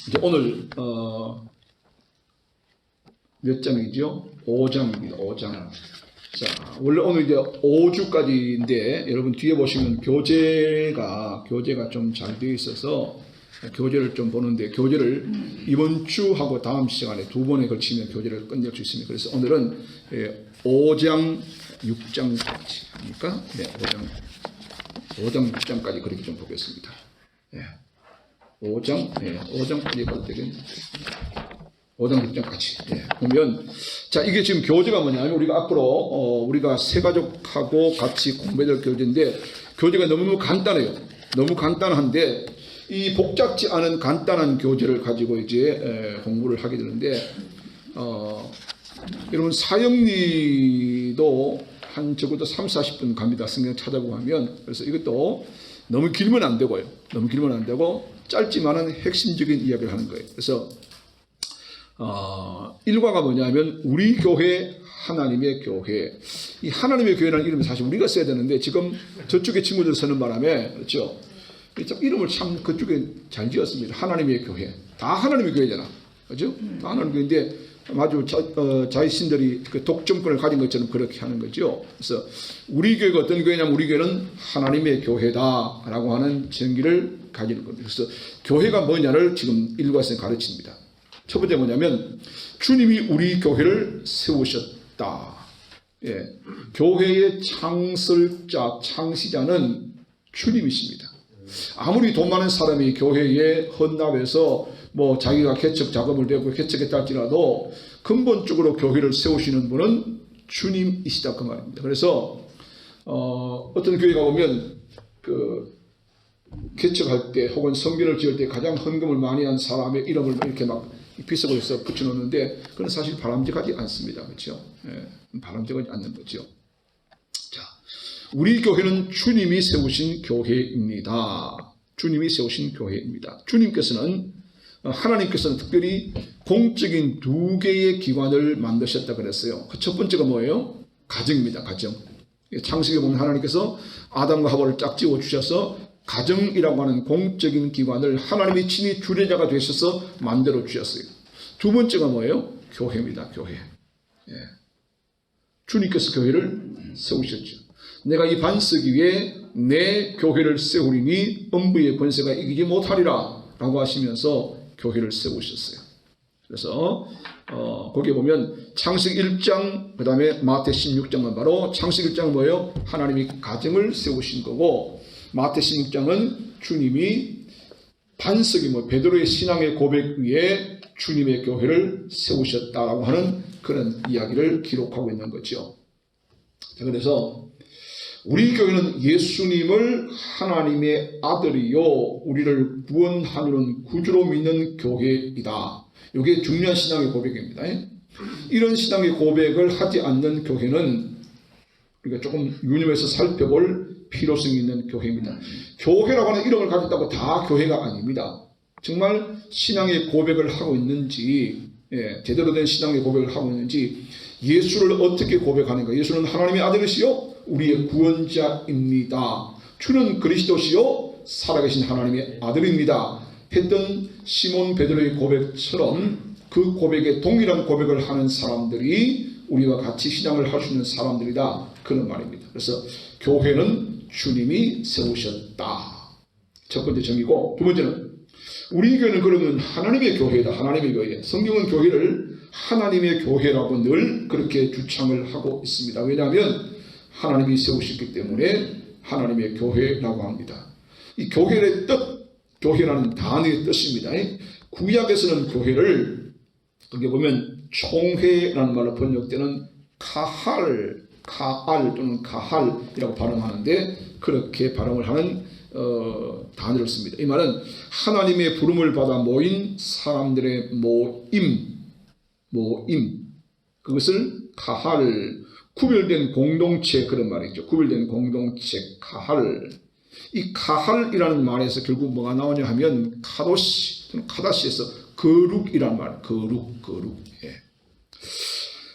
이제 오늘 몇 장이죠? 5장입니다. 5장. 자, 원래 오늘 이제 5주까지인데 여러분 뒤에 보시면 교재가 좀 잘 되어 있어서 교재를 좀 보는데, 교재를 이번 주하고 다음 시간에 두 번에 걸치면 교재를 끝낼 수 있습니다. 그래서 오늘은 5장 6장까지 하니까 5장 6장까지 그렇게 좀 보겠습니다. 5장까지 봐도 되겠네. 5장 6장까지 보면, 자, 이게 지금 교재가 뭐냐면 우리가 앞으로 우리가 새가족하고 같이 공부해야 될 교재인데, 교재가 너무 간단해요. 너무 간단한데 이 복잡지 않은 간단한 교재를 가지고 이제 공부를 하게 되는데, 여러분 사형리도 한 적어도 30-40분 갑니다. 성경 찾아보고 하면. 그래서 이것도 너무 길면 안 되고요. 너무 길면 안 되고 짧지만은 핵심적인 이야기를 하는 거예요. 그래서 일과가 뭐냐면 우리 교회, 하나님의 교회. 이 하나님의 교회라는 이름은 사실 우리가 써야 되는데 지금 저쪽에 친구들 쓰는 바람에, 그렇죠? 이름을 참 그쪽에 잘 지었습니다. 하나님의 교회. 다 하나님의 교회잖아. 그죠? 다 하나님의 교회인데 아주 자신들이 그 독점권을 가진 것처럼 그렇게 하는 거죠. 그래서 우리 교회가 어떤 교회냐면 우리 교회는 하나님의 교회다라고 하는 정기를 가지는 겁니다. 그래서 교회가 뭐냐를 지금 일과에서 가르칩니다. 첫 번째 뭐냐면 주님이 우리 교회를 세우셨다. 교회의 창설자, 창시자는 주님이십니다. 아무리 돈 많은 사람이 교회에 헌납해서 뭐 자기가 개척 자금을 내고 개척했다 할지라도 근본적으로 교회를 세우시는 분은 주님이시다 그 말입니다. 그래서 어떤 교회가 보면 그 개척할 때 혹은 성전을 지을 때 가장 헌금을 많이 한 사람의 이름을 이렇게 막 비석으로서 붙여놓는데 그건 사실 바람직하지 않습니다. 그렇죠? 바람직하지 않는 거죠. 자, 우리 교회는 주님이 세우신 교회입니다. 주님이 세우신 교회입니다. 하나님께서는 특별히 공적인 두 개의 기관을 만드셨다 그랬어요. 그 첫 번째가 뭐예요? 가정입니다. 가정. 창세기에 보면 하나님께서 아담과 하와를 짝지어 주셔서 가정이라고 하는 공적인 기관을 하나님이 친히 주례자가 되셔서 만들어 주셨어요. 두 번째가 뭐예요? 교회입니다. 교회. 주님께서 교회를 세우셨죠. 내가 이 반석 위에 내 교회를 세우리니 음부의 권세가 이기지 못하리라 라고 하시면서 교회를 세우셨어요. 그래서 거기에 보면 창세기 1장 그 다음에 마태 16장은 바로 창세기 1장은 뭐예요? 하나님이 가정을 세우신 거고, 마태 16장은 주님이 반석이 베드로의 신앙의 고백 위에 주님의 교회를 세우셨다라고 하는 그런 이야기를 기록하고 있는 거죠. 자, 그래서 우리 교회는 예수님을 하나님의 아들이요 우리를 구원하는 구주로 믿는 교회이다. 이게 중요한 신앙의 고백입니다. 이런 신앙의 고백을 하지 않는 교회는 우리가 조금 유념해서 살펴볼 필요성이 있는 교회입니다. 교회라고 하는 이름을 가졌다고 다 교회가 아닙니다. 정말 신앙의 고백을 하고 있는지, 제대로 된 신앙의 고백을 하고 있는지, 예수를 어떻게 고백하는가. 예수는 하나님의 아들이시요 우리의 구원자입니다. 주는 그리스도시요 살아계신 하나님의 아들입니다 했던 시몬 베드로의 고백처럼 그 고백에 동일한 고백을 하는 사람들이 우리와 같이 신앙을 할 수 있는 사람들이다 그런 말입니다. 그래서 교회는 주님이 세우셨다. 첫 번째 정의고, 두 번째는 우리 교회는 그러면 하나님의 교회다. 하나님의 교회. 성경은 교회를 하나님의 교회라고 늘 그렇게 주창을 하고 있습니다. 왜냐하면 하나님이 세우셨기 때문에 하나님의 교회라고 합니다. 이 교회의 뜻, 교회라는 단어의 뜻입니다. 구약에서는 교회를 거기 보면 총회라는 말로 번역되는 카알 또는 가할이라고 발음하는데 그렇게 발음을 하는 단어를 씁니다. 이 말은 하나님의 부름을 받아 모인 사람들의 모임, 그것을 가할, 구별된 공동체, 그런 말이죠. 구별된 공동체, 가할. 이 가할이라는 말에서 결국 뭐가 나오냐 하면 카다시에서 거룩이란 말, 거룩.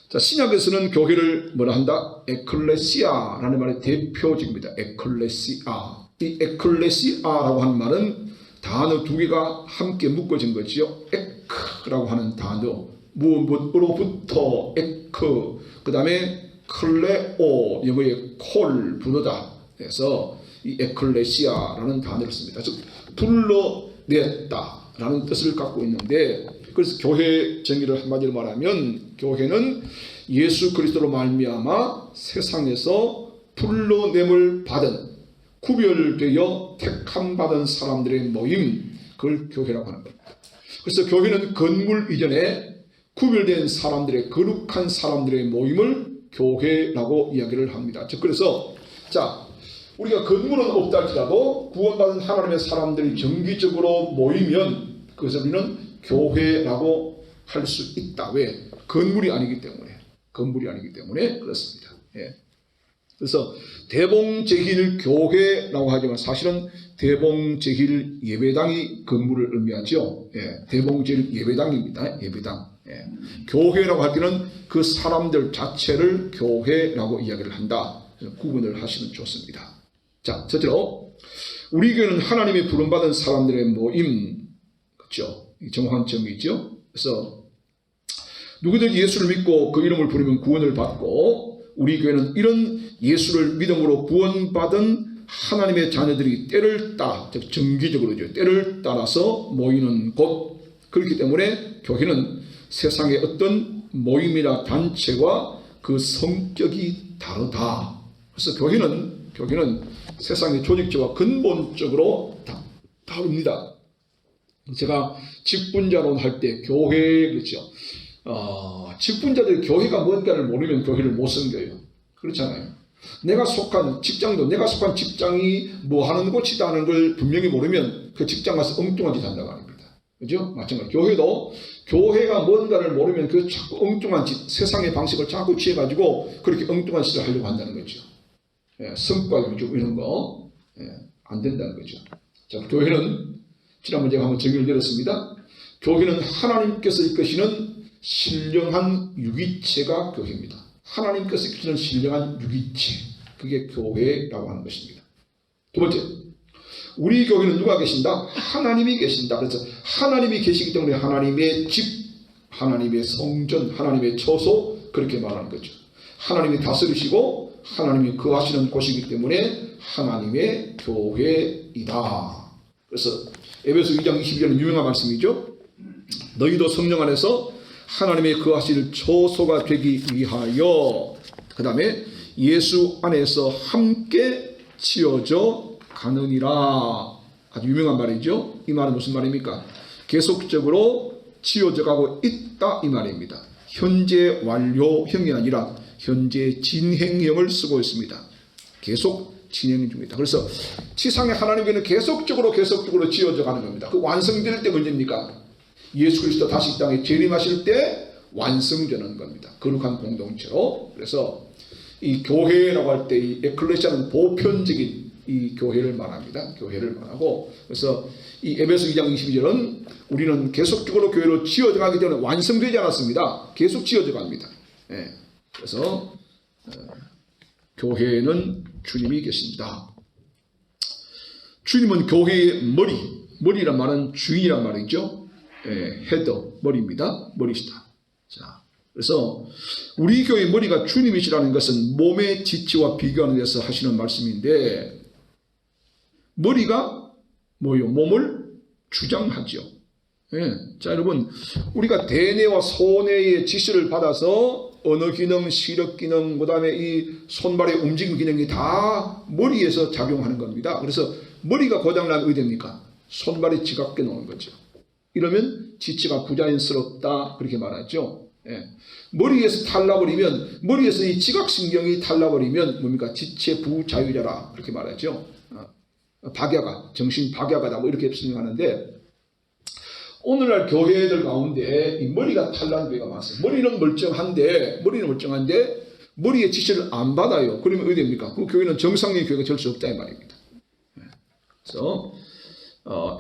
자, 신약에서는 교회를 뭐라 한다? 에클레시아라는 말의 대표적입니다. 에클레시아. 이 에클레시아라고 하는 말은 단어 두 개가 함께 묶어진 거지요. 에크라고 하는 단어, 무엇으로부터 에크, 그 다음에 클레오, 영어의 콜, 부르다. 그래서 이 에클레시아라는 단어를 씁니다. 즉 불러냈다라는 뜻을 갖고 있는데, 그래서 교회 정의를 한마디로 말하면 교회는 예수 그리스도로 말미암아 세상에서 불러냄을 받은, 구별되어 택함받은 사람들의 모임, 그걸 교회라고 하는 겁니다. 그래서 교회는 건물 이전에 구별된 사람들의, 거룩한 사람들의 모임을 교회라고 이야기를 합니다. 즉 그래서 자, 우리가 건물은 없다 할지라도 구원받은 하나님의 사람들이 정기적으로 모이면 그것을 우리는 교회라고 할 수 있다. 왜? 건물이 아니기 때문에 그렇습니다. 예. 그래서 대봉제길 교회라고 하지만 사실은 대봉제길 예배당이 건물을 의미하죠. 예. 대봉제길 예배당입니다. 예배당. 예. 교회라고 할 때는 그 사람들 자체를 교회라고 이야기를 한다. 구분을 하시면 좋습니다. 자, 첫째로 우리 교회는 하나님이 부름받은 사람들의 모임, 그렇죠? 정확한 정의죠. 그래서 누구든지 예수를 믿고 그 이름을 부르면 구원을 받고, 우리 교회는 이런 예수를 믿음으로 구원받은 하나님의 자녀들이 때를 따라, 즉 정기적으로죠, 때를 따라서 모이는 곳. 그렇기 때문에 교회는 세상의 어떤 모임이나 단체와 그 성격이 다르다. 그래서 교회는 세상의 조직체와 근본적으로 다릅니다. 제가 직분자론 할 때 교회, 그렇죠. 직분자들이 교회가 뭔가를 모르면 교회를 못 섬겨요. 그렇잖아요. 내가 속한 직장이 뭐 하는 곳이다 하는 걸 분명히 모르면 그 직장 가서 엉뚱한 짓 한다고 합니다. 그죠? 마찬가지로 교회가 뭔가를 모르면 그 자꾸 엉뚱한 짓, 세상의 방식을 자꾸 취해가지고 그렇게 엉뚱한 짓을 하려고 한다는 거죠. 예, 성과 위주 이런 거, 안 된다는 거죠. 자, 교회는 지난번 제가 한번 정의를 내렸습니다. 교회는 하나님께서 이끄시는 신령한 유기체가 교회입니다. 하나님께서 이끄시는 신령한 유기체, 그게 교회라고 하는 것입니다. 두 번째, 우리 교회는 누가 계신다? 하나님이 계신다. 그래서 하나님이 계시기 때문에 하나님의 집, 하나님의 성전, 하나님의 처소, 그렇게 말하는 거죠. 하나님이 다스리시고 하나님이 거하시는 곳이기 때문에 하나님의 교회이다. 그래서 에베소 2장 22절은 유명한 말씀이죠. 너희도 성령 안에서 하나님의 거하실 처소가 되기 위하여, 그 다음에 예수 안에서 함께 지어져 가느니라. 아주 유명한 말이죠. 이 말은 무슨 말입니까? 계속적으로 지어져 가고 있다, 이 말입니다. 현재 완료형이 아니라 현재 진행형을 쓰고 있습니다. 계속 진행 중이다. 그래서 지상의 하나님께는 계속적으로 지어져 가는 겁니다. 그 완성될 때 문제입니까? 예수 그리스도 다시 이 땅에 재림하실 때 완성되는 겁니다. 거룩한 공동체로. 그래서 이 교회라고 할 때 이 에클레시아는 보편적인 이 교회를 말합니다. 교회를 말하고, 그래서 이 에베소 2장 22절은 우리는 계속적으로 교회로 지어져 가기 때문에 완성되지 않았습니다. 계속 지어져 갑니다. 예. 그래서 교회는 주님이 계신다. 주님은 교회의 머리란 말은 주인이란 말이죠. 헤더, 머리입니다. 머리시다. 자, 그래서 우리 교회의 머리가 주님이시라는 것은 몸의 지체와 비교하는 데서 하시는 말씀인데, 머리가 뭐요? 몸을 주장하죠. 자, 여러분, 우리가 대뇌와 소뇌의 지시를 받아서 언어 기능, 시력 기능, 그 다음에 이 손발의 움직임 기능이 다 머리에서 작용하는 겁니다. 그래서 머리가 고장나면 어디 됩니까? 손발이 지각게 노는 거죠. 이러면 지체가 부자연스럽다, 그렇게 말하죠. 머리에서 탈나버리면, 머리에서 이 지각신경이 탈나버리면 뭡니까? 지체 부자유자라, 그렇게 말하죠. 박야가, 정신 박야가다, 뭐 이렇게 설명하는데, 오늘날 교회들 가운데 이 머리가 탈나는 교회가 많습니다. 머리는 멀쩡한데 머리의 지시를 안 받아요. 그러면 어디 됩니까? 그 교회는 정상적인 교회가 될 수 없다, 이 말입니다. 그래서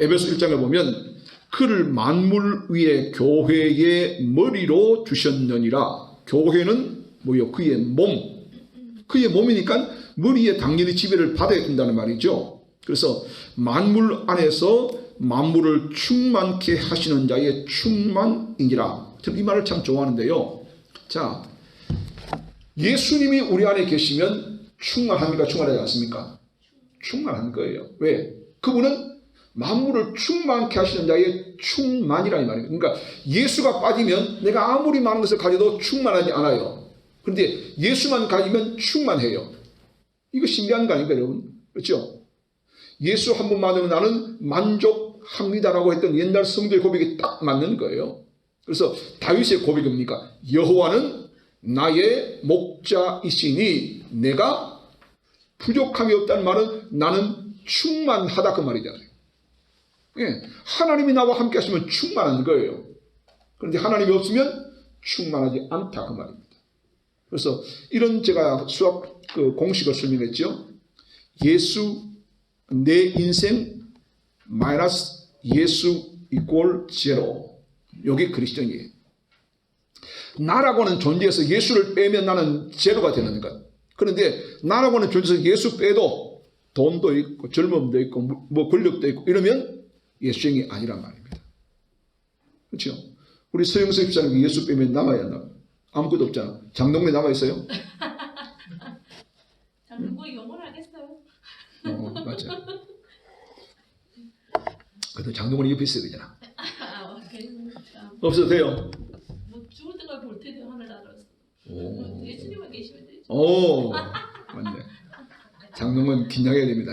에베소 1장에 보면 그를 만물 위에 교회의 머리로 주셨느니라. 교회는 뭐요? 그의 몸이니까 머리에 당연히 지배를 받아야 된다는 말이죠. 그래서 만물 안에서 만물을 충만케 하시는 자의 충만이니라. 저는 이 말을 참 좋아하는데요. 자, 예수님이 우리 안에 계시면 충만합니까? 충만하지 않습니까? 충만한 거예요. 왜? 그분은 만물을 충만케 하시는 자의 충만이라 이 말입니다. 그러니까 예수가 빠지면 내가 아무리 많은 것을 가져도 충만하지 않아요. 그런데 예수만 가지면 충만해요. 이거 신비한 거 아닙니까, 여러분? 그렇죠? 예수 한 분만으로 나는 만족합니다라고 했던 옛날 성도의 고백이 딱 맞는 거예요. 그래서 다윗의 고백이 뭡니까? 여호와는 나의 목자이시니 내가 부족함이 없다는 말은 나는 충만하다 그 말이잖아요. 예, 하나님이 나와 함께 하시면 충만한 거예요. 그런데 하나님이 없으면 충만하지 않다 그 말입니다. 그래서 이런 제가 수학 공식을 설명했죠. 예수 내 인생 마이너스 예수 이꼴 제로. 이게 그리스도인이에요. 나라고 하는 존재에서 예수를 빼면 나는 제로가 되는 것. 그런데 나라고 하는 존재에서 예수 빼도 돈도 있고 젊음도 있고 뭐 권력도 있고 이러면 예수형이 아니란 말입니다. 그렇죠? 우리 서영석 집사님 예수 빼면 남아야 한다. 아무것도 없잖아. 장동민 남아있어요? 장동민이 영원하겠어요? 맞아. 그래도 장동민이 옆에 있어야 되잖아. 없어도 돼요? 뭐 죽을 때까지 볼 텐데 하늘나라에서. 예수님만 계시면 되죠. 오, 맞네. 장동민 긴장해야 됩니다.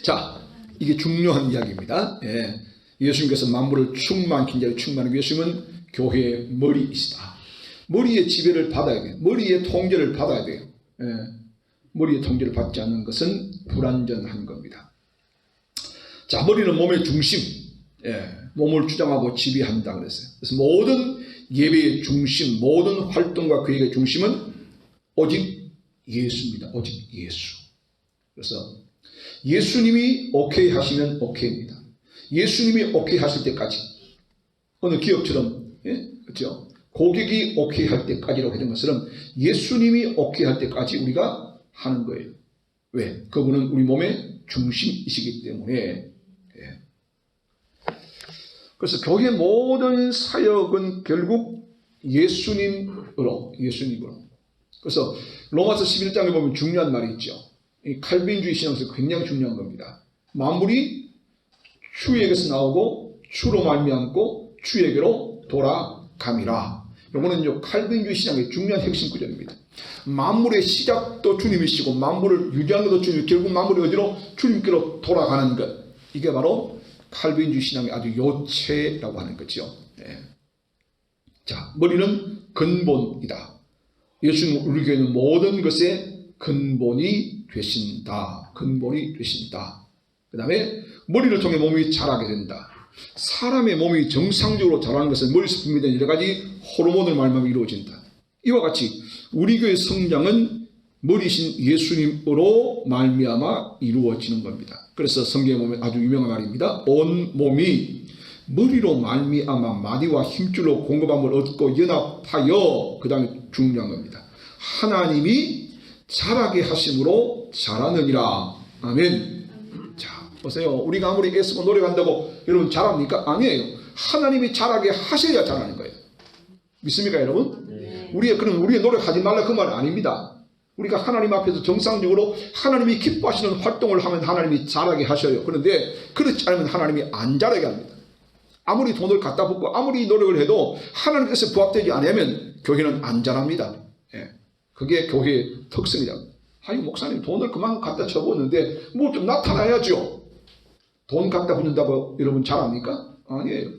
자, 이게 중요한 이야기입니다. 예. 예수님께서 만물을 충만케 하시는 충만한 예수님은 교회의 머리이시다. 머리의 지배를 받아야 돼요. 머리의 통제를 받아야 돼요. 예. 머리의 통제를 받지 않는 것은 불완전한 겁니다. 자, 머리는 몸의 중심, 예. 몸을 주장하고 지배한다 그랬어요. 그래서 모든 예배의 중심, 모든 활동과 계획의 중심은 오직 예수입니다. 오직 예수. 그래서 예수님이 오케이 하시면 오케이입니다. 예수님이 오케이 하실 때까지 어느 기업처럼 예? 그렇죠? 고객이 오케이 할 때까지라고 했던 것처럼 예수님이 오케이 할 때까지 우리가 하는 거예요. 왜? 그분은 우리 몸의 중심이시기 때문에. 예. 그래서 교회 모든 사역은 결국 예수님으로. 그래서 로마서 11장에 보면 중요한 말이 있죠. 이 칼빈주의 신앙에서 굉장히 중요한 겁니다. 만물이 주에게서 나오고 주로 말미암고 주에게로 돌아감이라. 이거는 칼빈주의 신앙의 중요한 핵심 구절입니다. 만물의 시작도 주님이시고 만물을 유지하는 것도 주님, 결국 만물이 어디로? 주님께로 돌아가는 것. 이게 바로 칼빈주의 신앙의 아주 요체라고 하는 거죠. 예. 자, 머리는 근본이다. 예수님 우리 교회는 모든 것의 근본이 되신다. 근본이 되신다. 그 다음에 머리를 통해 몸이 자라게 된다. 사람의 몸이 정상적으로 자라는 것은 머리에서 분비되는 여러 가지 호르몬을 말미암아 이루어진다. 이와 같이 우리 교회의 성장은 머리신 예수님으로 말미암아 이루어지는 겁니다. 그래서 성경에 보면 아주 유명한 말입니다. 온 몸이 머리로 말미암아 마디와 힘줄로 공급함을 얻고 연합하여, 그 다음에 중요한 겁니다. 하나님이 자라게 하심으로 자라느니라. 아멘. 자, 보세요. 우리가 아무리 애쓰고 노력한다고 여러분 자랍니까? 아니에요. 하나님이 자라게 하셔야 자라는 거예요. 믿습니까, 여러분? 네. 그럼 우리의 노력하지 말라 그 말은 아닙니다. 우리가 하나님 앞에서 정상적으로 하나님이 기뻐하시는 활동을 하면 하나님이 자라게 하셔요. 그런데 그렇지 않으면 하나님이 안 자라게 합니다. 아무리 돈을 갖다 붓고 아무리 노력을 해도 하나님께서 부합되지 않으면 교회는 안 자랍니다. 예. 그게 교회의 특성이다. 아니, 목사님 돈을 그만 갖다 쳐붓는데 뭐 좀 나타나야죠. 돈 갖다 붓는다고 여러분 잘합니까? 아니에요.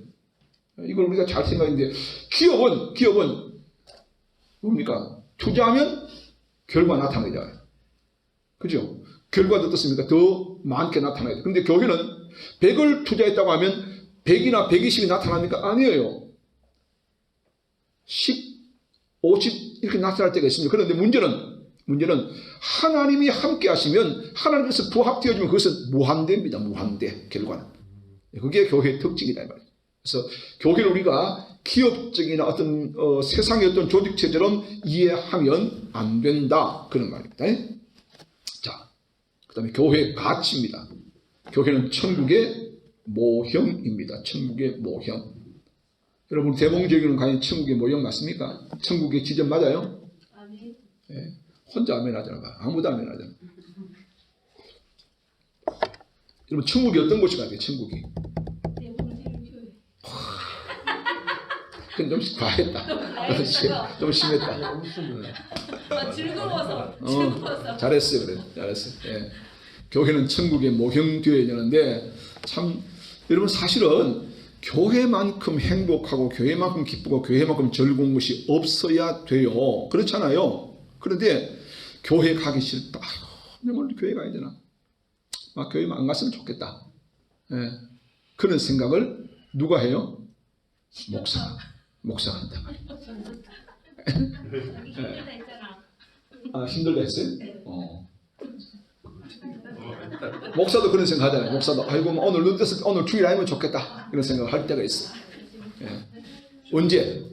이걸 우리가 잘 생각했는데 기업은 뭡니까? 투자하면 결과 나타나잖아요. 그죠? 결과도 어떻습니까? 더 많게 나타나야 돼요. 그런데 교회는 100을 투자했다고 하면 100이나 120이 나타납니까? 아니에요. 10, 50 이렇게 나타날 때가 있습니다. 그런데 문제는 하나님이 함께 하시면 하나님께서 부합되어지면 그것은 무한대입니다. 무한대 결과는. 그게 교회의 특징이다 이 말이에요. 그래서 교회를 우리가 기업적이나 어떤 세상의 어떤 조직체처럼 이해하면 안 된다 그런 말입니다. 자, 그 다음에 교회의 가치입니다. 교회는 천국의 모형입니다. 천국의 모형. 여러분 대봉제교는 과연 천국의 모형 맞습니까? 천국의 지점 맞아요? 아멘. 예. 혼자 아멘 하잖아. 아무도 아멘 하잖아. 여러분 천국이 어떤 곳이 같아요? 천국이. 대봉제교회. 그건 좀 과했다. 좀 심했다. 아, 즐거워서. 잘했어요. 그래. 잘했어요. 예. 교회는 천국의 모형되어야 되는데 참 여러분 사실은 교회만큼 행복하고 교회만큼 기쁘고 교회만큼 즐거운 것이 없어야 돼요. 그렇잖아요. 그런데 교회 가기 싫다. 오늘 교회 가야 되나? 교회만 안 갔으면 좋겠다. 예. 그런 생각을 누가 해요? 목사가 한다. 힘들다 했잖아. 힘들다 했어요? 목사도 그런 생각 하잖아요. 목사도 아이고 오늘 눈 떴을 때 오늘 주일 아니면 좋겠다 이런 생각을 할 때가 있어요. 예. 언제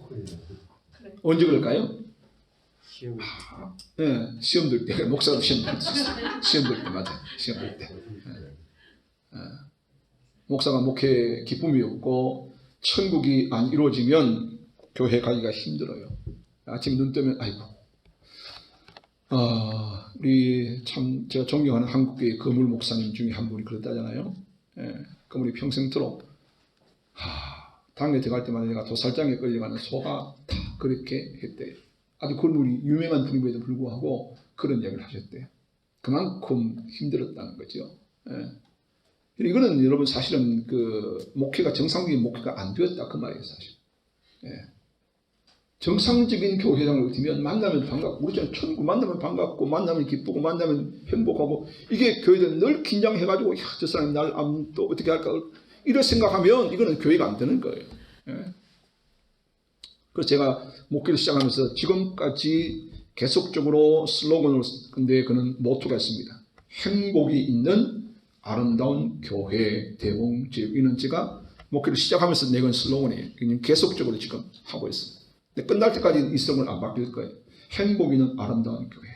그럴까요? 시험 들 때. 목사도 시험 들 수 있어요. 시험 들 때 맞아요. 시험 들 때. 목사가 목회 기쁨이 없고 천국이 안 이루어지면 교회 가기가 힘들어요. 아침 눈 뜨면 아이고 우리 참 제가 존경하는 한국교회 거물 목사님 중에 한 분이 그랬다잖아요. 그분이 평생토록 당에 들어갈 때마다 내가 도살장에 끌려가는 소가 다 그렇게 했대요. 아주 그분이 유명한 분임에도 불구하고 그런 이야기를 하셨대요. 그만큼 힘들었다는 거죠. 이거는 여러분 사실은 그 목회가 정상적인 목회가 안 되었다 그 말이에요 사실. 정상적인 교회장을 얻으면 만나면 반갑고 우리처럼 천국 만나면 반갑고 만나면 기쁘고 만나면 행복하고 이게 교회들 늘 긴장해가지고 야, 저 사람이 날 또 어떻게 할까 이런 생각하면 이거는 교회가 안 되는 거예요. 그래서 제가 목회를 시작하면서 지금까지 계속적으로 슬로건을 근데 그는 모토가 있습니다. 행복이 있는 아름다운 교회 대봉제교. 이는 제가 목회를 시작하면서 내건 슬로건이에요. 계속적으로 지금 하고 있습니다. 끝날 때까지 이 슬로건을 안 바뀔 거예요. 행복 있는 아름다운 교회.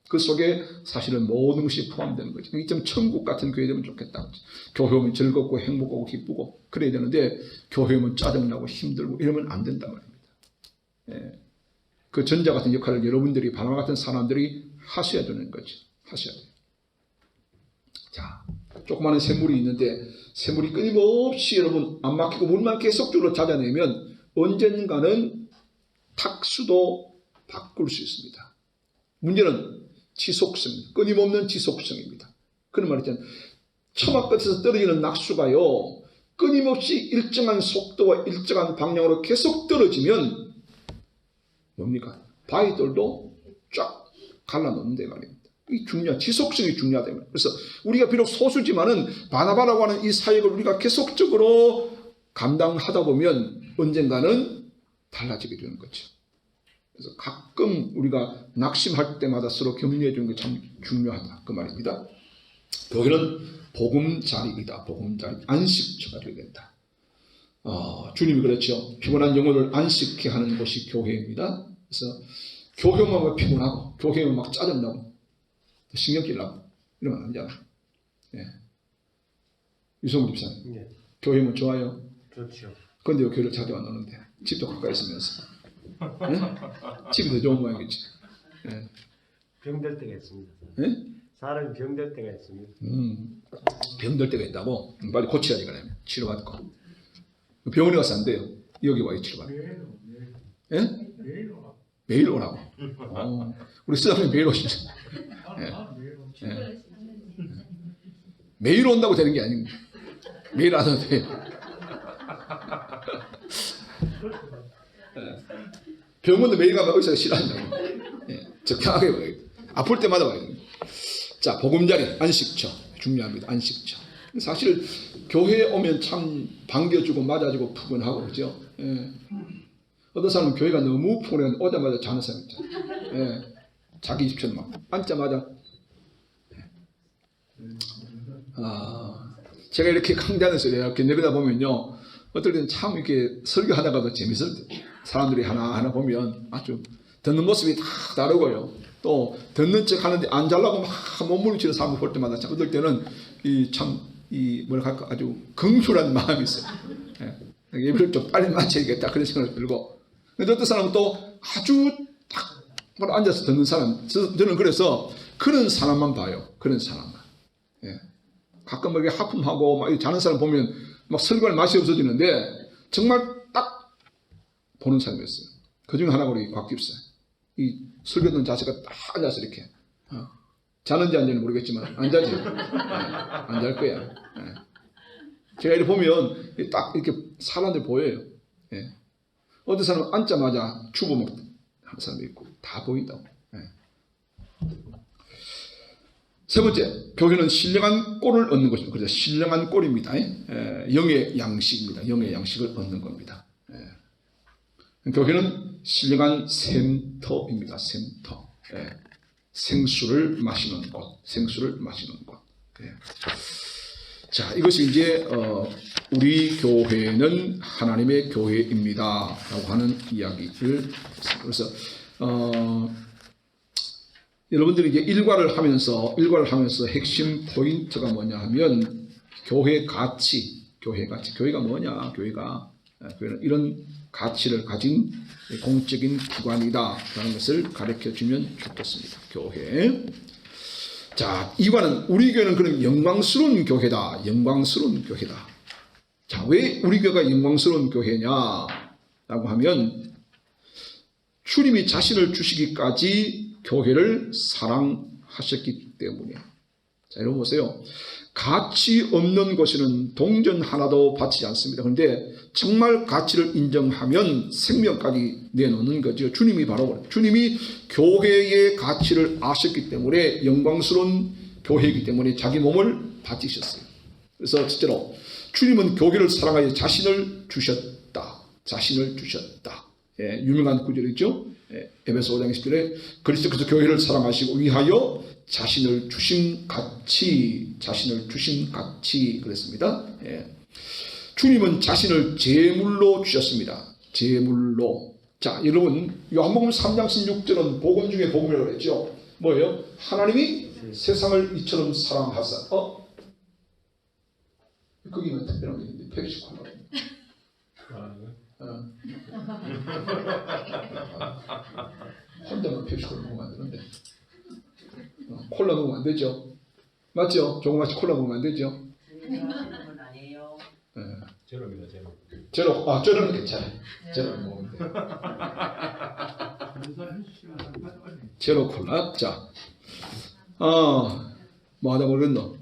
그 속에 사실은 모든 것이 포함되는 거죠. 좀 천국 같은 교회 되면 좋겠다. 교회 오면 즐겁고 행복하고 기쁘고 그래야 되는데 교회 오면 짜증나고 힘들고 이러면 안 된단 말입니다. 그 전자 같은 역할을 여러분들이 바나바 같은 사람들이 하셔야 되는 거죠. 하셔야 돼요. 자, 조그마한 샘물이 있는데 샘물이 끊임없이 여러분 안 막히고 물만 계속적으로 찾아내면 언젠가는 탁수도 바꿀 수 있습니다. 문제는 지속성, 끊임없는 지속성입니다. 그런 말 있잖아요. 처막 끝에서 떨어지는 낙수가요, 끊임없이 일정한 속도와 일정한 방향으로 계속 떨어지면 뭡니까? 바위들도 쫙 갈라놓는데 말입니다. 이 지속성이 중요하다. 그래서 우리가 비록 소수지만은 바나바라고 하는 이 사역을 우리가 계속적으로 감당하다 보면 언젠가는 달라지게 되는 거죠. 그래서 가끔 우리가 낙심할 때마다 서로 격려해 주는 게 참 중요하다. 그 말입니다. 교회는 보금자리이다. 보금자리. 안식처가 되어야 된다. 주님이 그렇죠. 피곤한 영혼을 안식케 하는 곳이 교회입니다. 그래서 교회만 피곤하고 교회만 막 짜증나고 신경질 나고 이러면 안 되잖아. 유성우 집사님. 교회면 좋아요. 좋죠. 그런데 왜 교회를 자주 안 오는데? 집도 가까이 있으면서. 집이 더 좋은 모양이지. 병들 때가 있습니다. 사람이 병들 때가 있습니다. 병들 때가 있다고? 빨리 고쳐야지 그러면. 치료받고. 병원에 가서 안 돼요. 여기 와요 치료받고. 매일 오라고. 우리 수장님 매일 오시죠. 매일 온다고 되는 게 아닙니다. 매일 안 와도 돼요. 병원도 매일 가면 의사가 싫어한다고. 적당하게 와요. 아플 때마다 와요. 자, 보금자리, 안식처. 중요합니다. 안식처. 사실 교회에 오면 참 반겨주고 맞아주고 푸근하고 그죠. 어떤 사람은 교회가 너무 푸근해 오자마자 자는 사람 있잖아요. 자기 집처럼 막 앉자마자. 제가 이렇게 강단에서 이렇게 내려다 보면요, 어떨 때는 참 이렇게 설교하다가도 재밌을 때 사람들이 하나하나 보면 아주 듣는 모습이 다 다르고요. 또 듣는 척 하는데 안 잘라고 막 몸부림치는 사람을 볼 때마다 어떨 때는 이 참 이 뭐랄까 아주 긍휼한 마음이 있어요. 예. 예배를 좀 빨리 마쳐야겠다 그런 생각을 들고. 근데 어떤 사람은 또 아주 딱 앉아서 듣는 사람, 저는 그래서 그런 사람만 봐요. 그런 사람만. 예. 가끔 이렇게 하품하고 막 자는 사람 보면 막 설교할 맛이 없어지는데 정말 딱 보는 사람이었어요. 그 중에 하나가 우리 곽 집사. 이 설교 듣는 자세가 딱 앉아서 이렇게. 자는지 안 자는지 모르겠지만 안 자지. 안 잘 거야. 예. 제가 이렇게 보면 딱 이렇게 사람들 보여요. 예. 어떤 사람은 앉자마자 주보 먹는 사람이 있고 다 보인다고. 예. 세 번째, 교회는 신령한 꼴을 얻는 것입니다. 그래서 신령한 꼴입니다. 영의 양식입니다. 영의 양식을 얻는 겁니다. 교회는 신령한 샘터입니다. 샘터. 생수를 마시는 곳. 생수를 마시는 곳. 자, 이것이 이제 우리 교회는 하나님의 교회입니다. 라고 하는 이야기를 했습니다. 그래서 여러분들이 이제 일과를 하면서 핵심 포인트가 뭐냐 하면 교회 가치. 교회가 뭐냐? 교회는 이런 가치를 가진 공적인 기관이다라는 것을 가르쳐 주면 좋겠습니다. 교회. 자, 이관은 우리 교회는 그럼 영광스러운 교회다. 영광스러운 교회다. 자, 왜 우리 교회가 영광스러운 교회냐라고 하면 주님이 자신을 주시기까지 교회를 사랑하셨기 때문에. 자, 여러분 보세요. 가치 없는 것에는 동전 하나도 바치지 않습니다. 그런데 정말 가치를 인정하면 생명까지 내놓는 거죠. 주님이 교회의 가치를 아셨기 때문에 영광스러운 교회이기 때문에 자기 몸을 바치셨어요. 그래서 실제로 주님은 교회를 사랑하여 자신을 주셨다. 예, 유명한 구절이죠. 에베소 5장 10절에 그리스도께서 교회를 사랑하시고 위하여 자신을 주신 같이 그랬습니다. 예. 주님은 자신을 제물로 주셨습니다. 제물로. 자, 여러분 요한복음 3장 16절은 복음 중에 복음이라고 그랬죠. 뭐예요? 하나님이 세상을 이처럼 사랑하사. 거기는 특별한 게 있는데 펩시 콜라. 혼자만 펩시 콜라 먹으면 안 되는데. 콜라 먹으면 안 되죠. 맞죠? 조그맣게 콜라 먹으면 안 되죠. 제로입니다. 제로는 괜찮아요. 제로는 먹으면 돼요. 제로 콜라. 자, 뭐 하다 모르겠노.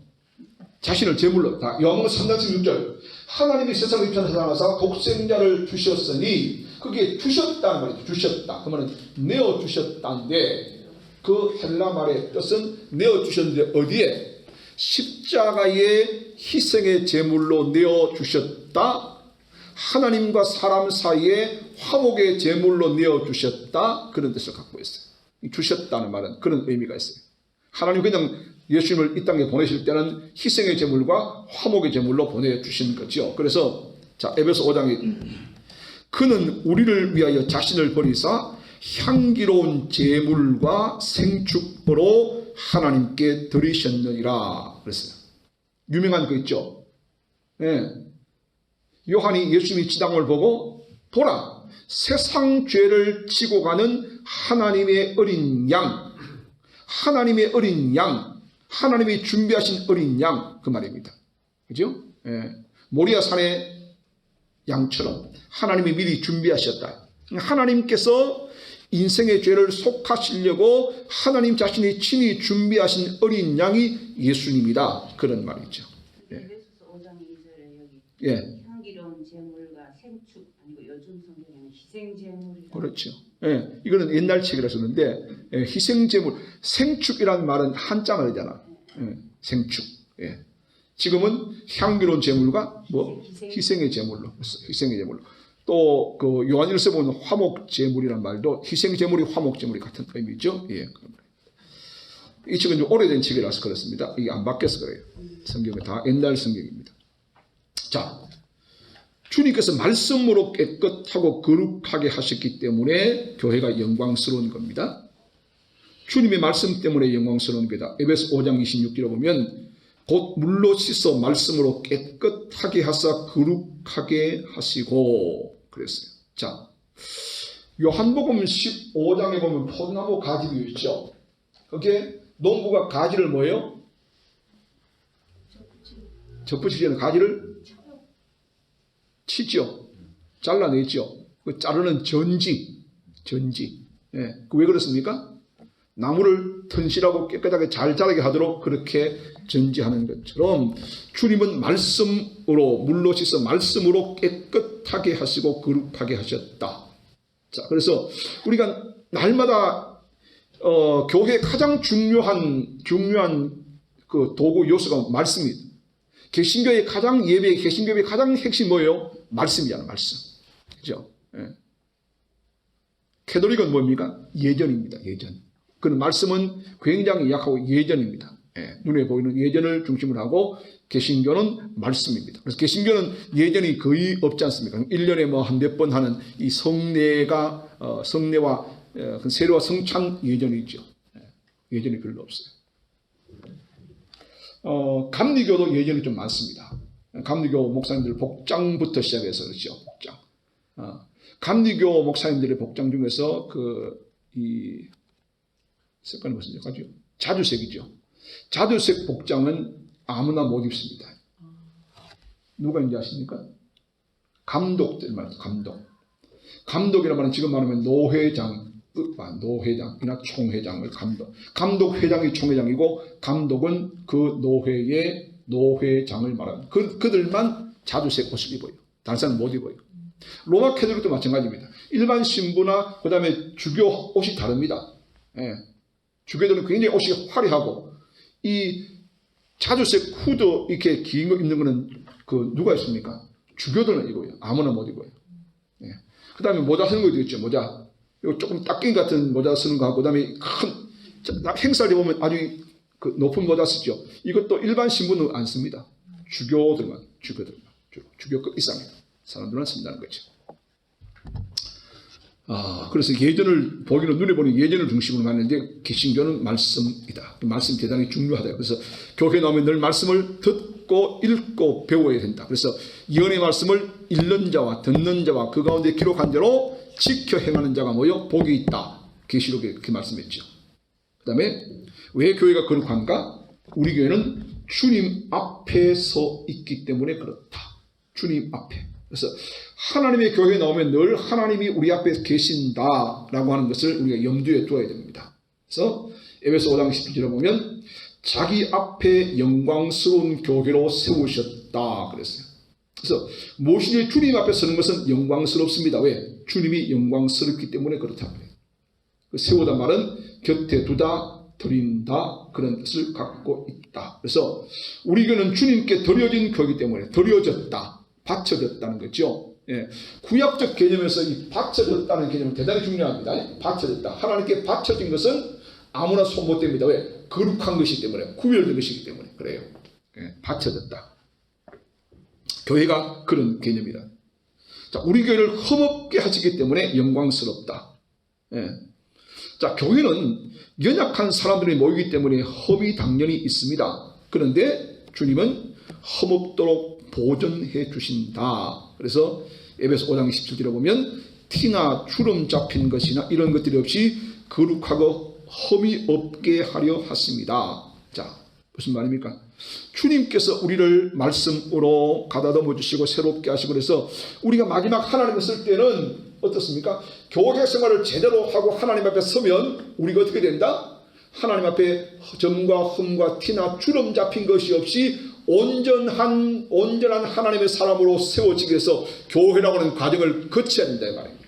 자신을 제물로. 요한복음 3장 16절. 하나님이 세상을 이처럼 사랑하사 독생자를 주셨으니 그게 주셨다는 말이죠. 주셨다. 그 말은 내어주셨다인데 그 헬라 말의 뜻은 내어주셨는데 어디에? 십자가의 희생의 제물로 내어주셨다. 하나님과 사람 사이에 화목의 제물로 내어주셨다. 그런 뜻을 갖고 있어요. 주셨다는 말은 그런 의미가 있어요. 하나님 그냥 예수님을 이 땅에 보내실 때는 희생의 제물과 화목의 제물로 보내주신 거죠. 그래서 자, 에베소 5장에 그는 우리를 위하여 자신을 버리사 향기로운 제물과 생축으로 하나님께 드리셨느니라 그랬어요. 유명한 거 있죠. 예. 요한이 예수님의 지당을 보고 보라 세상 죄를 지고 가는 하나님의 어린 양, 하나님이 준비하신 어린 양 그 말입니다. 그죠? 예. 모리아 산의 양처럼 하나님이 미리 준비하셨다. 하나님께서 인생의 죄를 속하시려고 하나님 자신이 친히 준비하신 어린 양이 예수님이다. 그런 말이죠. 에베소서 5장 2절에 여기 예. 향기로운 제물과 생축 아니고 요즘 성경에는 희생 제물이다. 그렇죠. 예. 이거는 옛날 책이라 썼는데 희생 제물, 생축이라는 말은 한자 말이잖아. 생축. 예. 지금은 향기로운 제물과 뭐 희생의 제물로. 또 그 요한일서 보면 화목 제물이란 말도 희생 제물이 화목 제물이 같은 의미죠. 예. 이 책은 좀 오래된 책이라서 그렇습니다. 이게 안 바뀌어서 그래요. 성경은 다 옛날 성경입니다. 자, 주님께서 말씀으로 깨끗하고 거룩하게 하셨기 때문에 교회가 영광스러운 겁니다. 주님의 말씀 때문에 영광스러운 거다. 에베소 5장 26절에 보면 곧 물로 씻어 말씀으로 깨끗하게 하사 거룩하게 하시고 그랬어요. 자, 요한복음 15장에 보면 포도나무 가지가 있죠. 그게 농부가 가지를 뭐예요? 접붙이기 전에 가지를 치죠. 잘라내죠. 그 자르는 전지. 예. 왜 그렇습니까? 나무를 튼실하고 깨끗하게 잘 자라게 하도록 그렇게 전지하는 것처럼 주님은 말씀으로 물로 씻어 말씀으로 깨끗하게 하시고 거룩하게 하셨다. 자, 그래서 우리가 날마다 교회의 가장 중요한 그 도구 요소가 말씀입니다. 개신교의 가장 개신교의 가장 핵심 뭐예요? 말씀이잖아요. 말씀. 그죠? 예. 캐톨릭은 뭡니까? 예전입니다. 예전. 그 말씀은 굉장히 약하고 예전입니다. 예. 눈에 보이는 예전을 중심으로 하고 개신교는 말씀입니다. 그래서 개신교는 예전이 거의 없지 않습니까? 1년에 뭐 한 몇 번 하는 이 성례와 세례와 성찬 예전이 있죠. 예. 예전이 별로 없어요. 감리교도 예전이 좀 많습니다. 감리교 목사님들 복장부터 시작해서 그렇죠. 복장. 감리교 목사님들의 복장 중에서 이 색깔이 무슨 색깔이죠? 자주색이죠. 자주색 복장은 아무나 못 입습니다. 누가 있는지 아십니까? 감독들 말이죠. 감독이라는 말은 지금 말하면 노회장이나 총회장을 감독 회장이 총회장이고 감독은 그 노회의 노회장을 말합니다. 그들만 자주색 옷을 입어요. 다른 사람은 못 입어요. 로마 캐톨릭도 마찬가지입니다. 일반 신부나 그 다음에 주교 옷이 다릅니다. 예. 주교들은 굉장히 옷이 화려하고 이 자주색 후드 이렇게 긴 거 입는 거는 누가 있습니까? 주교들은 입어요. 아무나 못 입어요. 예. 그 다음에 모자 쓰는 것도 있죠. 모자. 이거 조금 딱긴 같은 모자 쓰는 거 하고, 그 다음에 행사를 보면 아주 높은 모자 쓰죠. 이것도 일반 신부는 안 씁니다. 주교들만. 주교급 이상의 사람들만 쓴다는 거죠. 그래서 예전을 보기는 눈에 보는 예전을 중심으로 하는데 개신교는 말씀이다. 말씀이 대단히 중요하다. 그래서 교회에 나오면 늘 말씀을 듣고 읽고 배워야 된다. 그래서 예언의 말씀을 읽는 자와 듣는 자와 그 가운데 기록한 대로 지켜 행하는 자가 뭐요? 복이 있다. 계시록에 그렇게 말씀했죠. 그 다음에 왜 교회가 거룩한가? 우리 교회는 주님 앞에 서 있기 때문에 그렇다. 주님 앞에. 그래서 하나님의 교회에 나오면 늘 하나님이 우리 앞에 계신다라고 하는 것을 우리가 염두에 두어야 됩니다. 그래서 에베소 5장 10절에 보면 자기 앞에 영광스러운 교회로 세우셨다 그랬어요. 그래서 무엇이든 주님 앞에 서는 것은 영광스럽습니다. 왜? 주님이 영광스럽기 때문에 그렇다고 해요. 세우다 말은 곁에 두다, 드린다 그런 뜻을 갖고 있다. 그래서 우리 교회는 주님께 드려진 교회이기 때문에 드려졌다. 바쳐졌다는 거죠. 예. 구약적 개념에서 이 바쳐졌다는 개념은 대단히 중요합니다. 바쳐졌다. 하나님께 바쳐진 것은 아무나 손 못 댑니다. 왜? 거룩한 것이기 때문에, 구별된 것이기 때문에 그래요. 예. 바쳐졌다. 교회가 그런 개념이다. 자, 우리 교회를 흠없게 하시기 때문에 영광스럽다. 예. 자, 교회는 연약한 사람들이 모이기 때문에 흠이 당연히 있습니다. 그런데 주님은 흠없도록 보존해 주신다. 그래서 에베소 5장 17절에 보면 티나 주름 잡힌 것이나 이런 것들이 없이 거룩하고 흠이 없게 하려 하십니다. 자, 무슨 말입니까? 주님께서 우리를 말씀으로 가다듬어 주시고 새롭게 하시고 그래서 우리가 마지막 하나님을 쓸 때는 어떻습니까? 교회 생활을 제대로 하고 하나님 앞에 서면 우리가 어떻게 된다? 하나님 앞에 점과 흠과 티나 주름 잡힌 것이 없이 온전한 하나님의 사람으로 세워지기 위해서 교회라고 하는 과정을 거쳐야 된다 이 말입니다.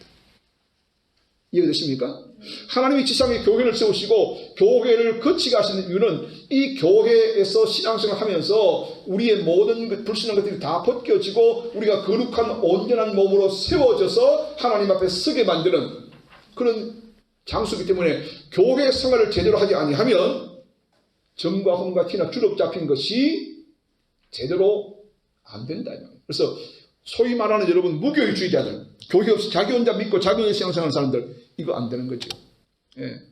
이해되십니까? 하나님이 지상에 교회를 세우시고 교회를 거치게 하시는 이유는 이 교회에서 신앙생활을 하면서 우리의 모든 불신한 것들이 다 벗겨지고 우리가 거룩한 온전한 몸으로 세워져서 하나님 앞에 서게 만드는 그런 장소이기 때문에 교회 생활을 제대로 하지 아니하면 점과 흠과 티나 주름 잡힌 것이 제대로 안 된다. 그래서 소위 말하는 여러분 무교회주의자들, 교회 없이 자기 혼자 믿고 자기 혼자 신앙생활하는 사람들 이거 안 되는 거죠. 예.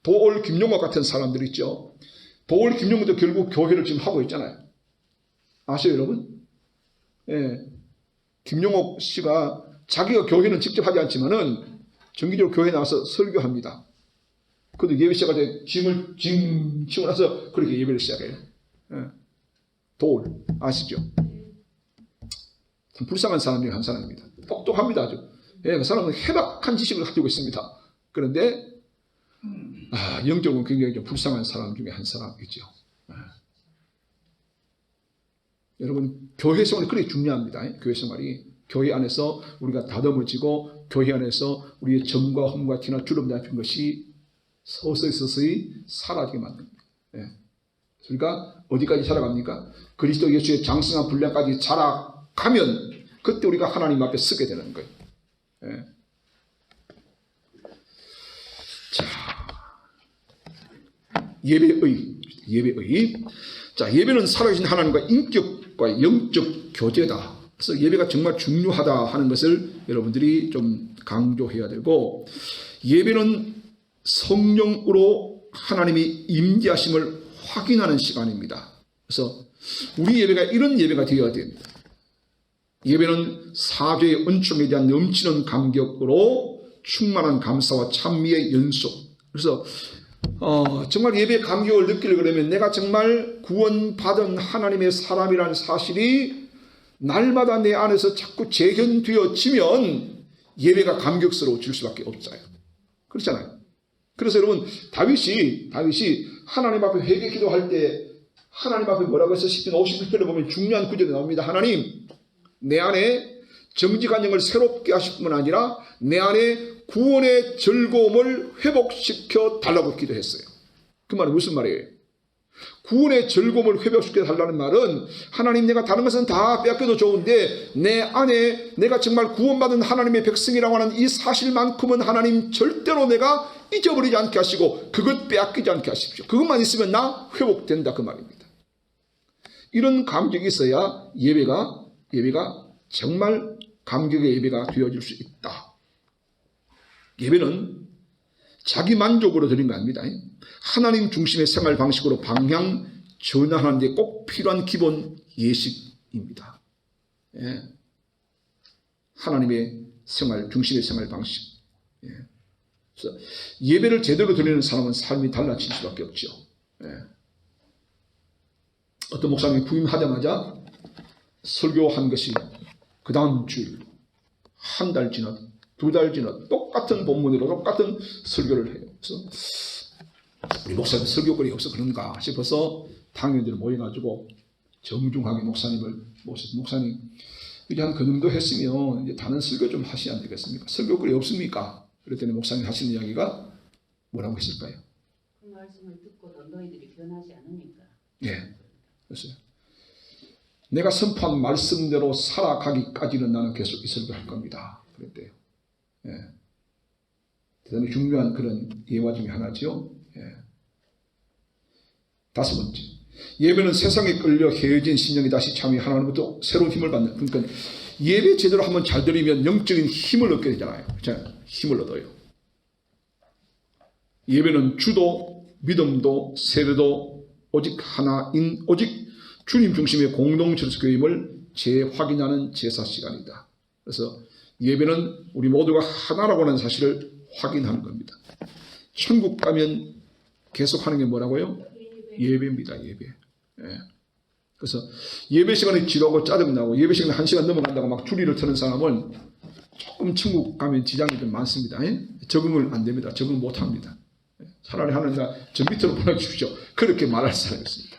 도올 김용옥 같은 사람들 있죠. 도올 김용구도 결국 교회를 지금 하고 있잖아요. 아세요, 여러분? 예. 김용옥 씨가 자기가 교회는 직접 하지 않지만은 정기적으로 교회에 나와서 설교합니다. 그래도 예배 시작할 때 짐을 치고 나서 그렇게 예배를 시작해요. 예. 도올 아시죠? 참 불쌍한 사람 중에 한 사람입니다. 똑똑합니다, 아주. 예, 그 사람은 해박한 지식을 가지고 있습니다. 그런데 영적으로 굉장히 좀 불쌍한 사람 중에 한 사람이죠. 여러분, 교회 생활이 그렇게 중요합니다. 교회 생활이. 교회 안에서 우리가 다듬어지고 교회 안에서 우리의 점과 험과 티나 주름 잡힌 것이 서서히 사라지게 만듭니다. 우리가 어디까지 자라갑니까? 그리스도 예수의 장성한 분량까지 자라가면 그때 우리가 하나님 앞에 서게 되는 거예요. 자, 예배의. 자, 예배는 살아계신 하나님과 인격과 영적 교제다. 그래서 예배가 정말 중요하다 하는 것을 여러분들이 좀 강조해야 되고, 예배는 성령으로 하나님이 임재하심을 확인하는 시간입니다. 그래서 우리 예배가 이런 예배가 되어야 됩니다. 예배는 사죄의 은총에 대한 넘치는 감격으로 충만한 감사와 찬미의 연속. 그래서 정말 예배 감격을 느끼려고 그러면 내가 정말 구원받은 하나님의 사람이라는 사실이 날마다 내 안에서 자꾸 재현되어지면 예배가 감격스러워질 수밖에 없어요. 그렇잖아요. 그래서 여러분, 다윗이 하나님 앞에 회개 기도할 때 하나님 앞에 뭐라고 해서 시편 51편에 보면 중요한 구절이 나옵니다. 하나님, 내 안에 정직한 영을 새롭게 하실 뿐만 아니라 내 안에 구원의 즐거움을 회복시켜 달라고 기도했어요. 그 말은 무슨 말이에요? 구원의 즐거움을 회복시켜 달라는 말은, 하나님, 내가 다른 것은 다 빼앗겨도 좋은데 내 안에 내가 정말 구원받은 하나님의 백성이라고 하는 이 사실만큼은 하나님 절대로 내가 잊어버리지 않게 하시고 그것 빼앗기지 않게 하십시오. 그것만 있으면 나 회복된다, 그 말입니다. 이런 감격이 있어야 예배가 정말 감격의 예배가 되어질 수 있다. 예배는 자기 만족으로 드린 거 아닙니다. 하나님 중심의 생활 방식으로 방향 전환하는 데 꼭 필요한 기본 예식입니다. 하나님의 생활, 중심의 생활 방식. 그래서 예배를 제대로 드리는 사람은 삶이 달라질 수밖에 없죠. 어떤 목사님이 부임하자마자 설교한 것이 그 다음 주일, 한 달 지나, 2달 지나 똑같은 본문으로 똑같은 설교를 해요. 그래서 우리 목사님 설교거리 없어 그런가 싶어서 당연들이 모여가지고 정중하게 목사님을 모셔서, 목사님, 이제 한 그 정도 했으면 이제 다른 설교 좀 하시지 안 되겠습니까? 설교거리 없습니까? 그랬더니 목사님 하시는 이야기가 뭐라고 했을까요? 그 말씀을 듣고도 너희들이 변하지 않으니까. 예, 그랬어요. 내가 선포한 말씀대로 살아가기까지는 나는 계속 이 설교할 겁니다. 그랬대요. 대단히 중요한 그런 예화 중에 하나죠. 다섯 번째, 예배는 세상에 끌려 헤어진 신령이 다시 참여 하나님부터 새로운 힘을 받는. 그러니까 예배 제대로 한번 잘 드리면 영적인 힘을 얻게 되잖아요. 힘을 얻어요. 예배는 주도 믿음도 세례도 오직 하나인, 오직 주님 중심의 공동체로서 교임을 재확인하는 제사 시간이다. 그래서 예배는 우리 모두가 하나라고 하는 사실을 확인하는 겁니다. 천국 가면 계속 하는 게 뭐라고요? 예배입니다. 예배. 그래서 예배 시간이 지루하고 짜증나고 예배 시간이 1시간 넘어간다고 막 줄이를 트는 사람은 조금 천국 가면 지장이 좀 많습니다. 적응을 안 됩니다. 적응 못 합니다. 차라리 하나님과 저 밑으로 보내주십시오. 그렇게 말할 사람이었습니다.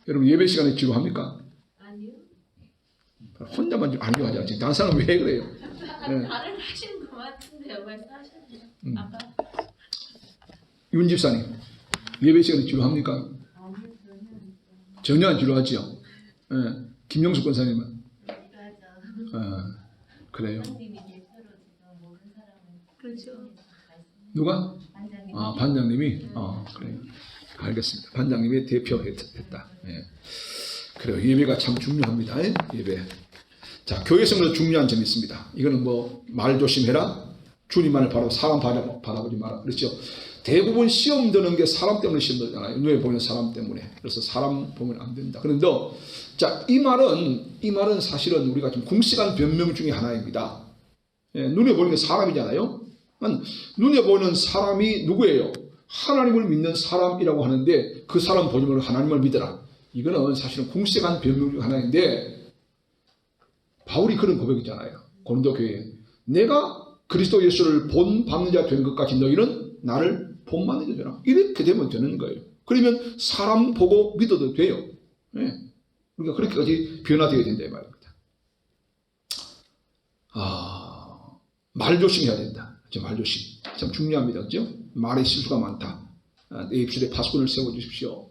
여러분, 예배 시간에 지루합니까? 아니요. 혼자만 좀 아니요 하지. 다른 사람은 왜 그래요? 다른 하시는 것 같은데요. 말씀하셨네요. 아까. 윤 집사님, 예배 시간에 지루합니까? 전혀 안 지루하죠. 김영숙 권사님은? 그래요. 그렇죠. 누가? 반장님이? 그래요. 알겠습니다. 반장님이 대표했다. 그래요. 예배가 참 중요합니다. 예배. 자, 교회 생활에서 중요한 점이 있습니다. 이거는 말 조심해라. 주님만을 바라고 사람 바라보지 마라. 그렇죠. 대부분 시험 드는 게 사람 때문에 시험 들잖아요. 눈에 보이는 사람 때문에. 그래서 사람 보면 안 된다. 그런데 자, 이 말은 사실은 우리가 좀 궁식한 변명 중에 하나입니다. 예, 눈에 보이는 게 사람이잖아요. 눈에 보이는 사람이 누구예요? 하나님을 믿는 사람이라고 하는데 그 사람 보지만 하나님을 믿어라. 이거는 사실은 궁식한 변명 중 하나인데 바울이 그런 고백이잖아요. 고린도 교회에. 내가 그리스도 예수를 본받는 자 된 것까지 너희는 나를 본받는 자 되라. 이렇게 되면 되는 거예요. 그러면 사람 보고 믿어도 돼요. 네. 그러니까 그렇게까지 변화되어야 된다 이 말입니다. 말 조심해야 된다. 말 조심. 참 중요합니다. 그죠? 말에 실수가 많다. 내 입술에 파수꾼을 세워주십시오.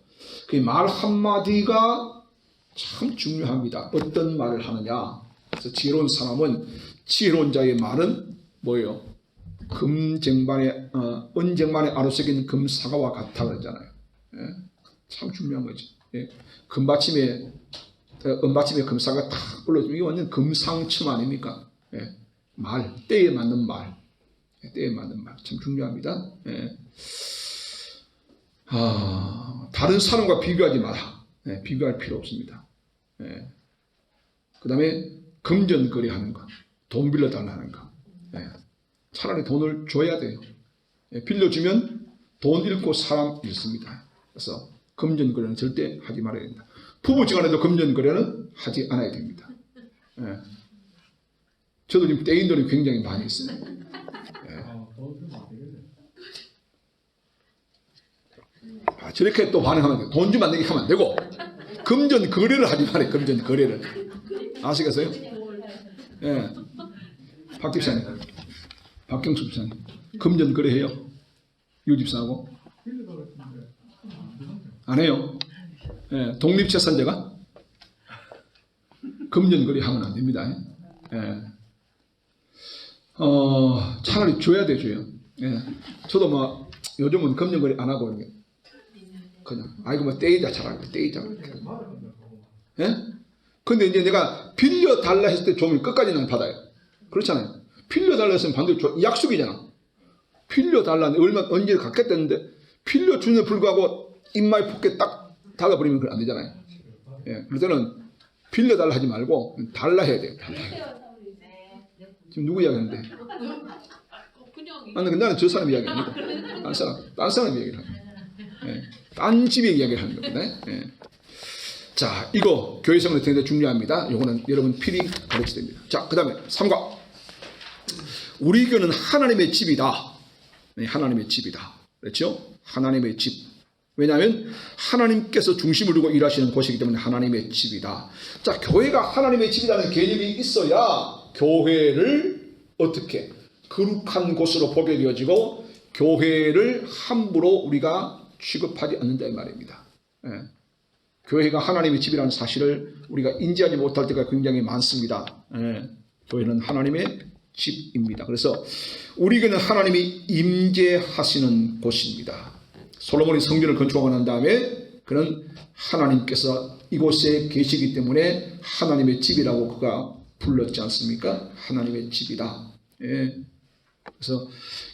그 말 한마디가 참 중요합니다. 어떤 말을 하느냐. 그래서 지혜로운 사람은 지혜로운 자의 말은 뭐예요? 은쟁반에 아로새긴 금사과와 같다 그러잖아요. 예? 참 중요한 거죠. 예? 은받침에 금사가 탁 올라주면 이게 완전 금상첨 아닙니까? 예? 말, 때에 맞는 말. 때에 맞는 말. 참 중요합니다. 예? 다른 사람과 비교하지 마라. 예? 비교할 필요 없습니다. 예? 그 다음에 금전거래하는 거. 돈 빌려달라는 거. 예? 차라리 돈을 줘야 돼요. 예? 빌려주면 돈 잃고 사람 잃습니다. 그래서 금전거래는 절대 하지 말아야 된다. 부부지간에도 금전거래는 하지 않아야 됩니다. 예. 저도 지금 떼인 돈이 굉장히 많이 있어요. 예. 저렇게 또 반응하면 돼요. 돈 주면 안 되게 하면 안 되고 금전거래를 하지 말아요. 금전거래를. 아시겠어요? 예. 박 집사님, 박경수 집사님, 금전거래해요? 유 집사하고? 안 해요. 예, 독립재산자가 금전거래하면 안 됩니다. 예. 차라리 줘야 돼, 줘요. 예. 저도 뭐 요즘은 금전거래 안 하고 그냥 아이고 뭐 떼이자 차라리 떼이자. 예? 근데 이제 내가 빌려 달라 했을 때 좀 끝까지는 받아요. 그렇잖아요. 빌려 달라 했으면 반드시 약속이잖아. 빌려 달라는데 얼마 언제 갖겠다는데 빌려 주는 불구하고 입마에 붙게 딱 닫아버리면 그건 안 되잖아요. 예, 그럴 때는 빌려달라 하지 말고 달라 해야 돼요. 달라. 지금 누구 이야기하는데? 아니, 나는 저 사람 이야기 아니다. 딴 사람 이야기를 하는 거예요. 예, 딴 집의 이야기를 하는 겁니다. 예. 자, 이거 교회 생활에 굉장히 중요합니다. 이거는 여러분 필히 가르쳐야 됩니다. 자, 그 다음에 3과 우리 교회는 하나님의 집이다. 네, 하나님의 집이다. 그렇죠? 하나님의 집. 왜냐하면 하나님께서 중심을 두고 일하시는 곳이기 때문에 하나님의 집이다. 자, 교회가 하나님의 집이라는 개념이 있어야 교회를 어떻게 거룩한 곳으로 보게 되어지고 교회를 함부로 우리가 취급하지 않는다 이 말입니다. 예. 교회가 하나님의 집이라는 사실을 우리가 인지하지 못할 때가 굉장히 많습니다. 예. 교회는 하나님의 집입니다. 그래서 우리 교회는 하나님이 임재하시는 곳입니다. 솔로몬이 성전을 건축하고 난 다음에 그는 하나님께서 이곳에 계시기 때문에 하나님의 집이라고 그가 불렀지 않습니까? 하나님의 집이다. 예. 그래서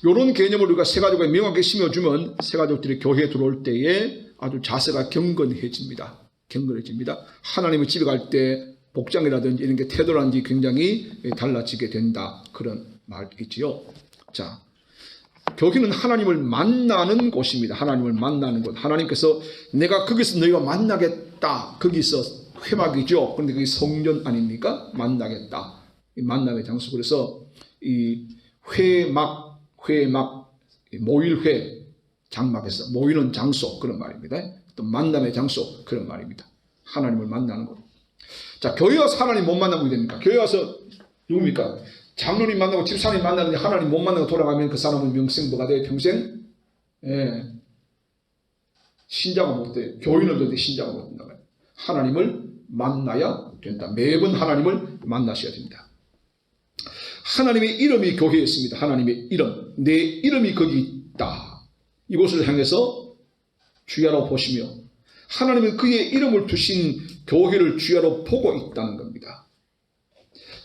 이런 개념을 우리가 새 가족에 명확하게 심어주면 새 가족들이 교회에 들어올 때에 아주 자세가 경건해집니다. 경건해집니다. 하나님의 집에 갈 때 복장이라든지 이런 게 태도라든지 굉장히 달라지게 된다. 그런 말이지요. 자. 교회는 하나님을 만나는 곳입니다. 하나님을 만나는 곳. 하나님께서 내가 거기서 너희가 만나겠다. 거기서 회막이죠. 그런데 그게 성전 아닙니까? 만나겠다. 이 만남의 장소. 그래서 이 회막, 모일회, 장막에서 모이는 장소 그런 말입니다. 또 만남의 장소 그런 말입니다. 하나님을 만나는 곳. 자, 교회 와서 하나님 못 만나면 됩니까? 교회 와서 누굽니까? 장로님 만나고 집사님 만나는데 하나님 못 만나고 돌아가면 그 사람은 명생부가 돼 평생 신자가 못 돼요. 교인은 되는데 신자가 못 된다. 하나님을 만나야 된다. 매번 하나님을 만나셔야 됩니다. 하나님의 이름이 교회에 있습니다. 하나님의 이름. 내 이름이 거기 있다. 이곳을 향해서 주야로 보시며 하나님은 그의 이름을 두신 교회를 주야로 보고 있다는 겁니다.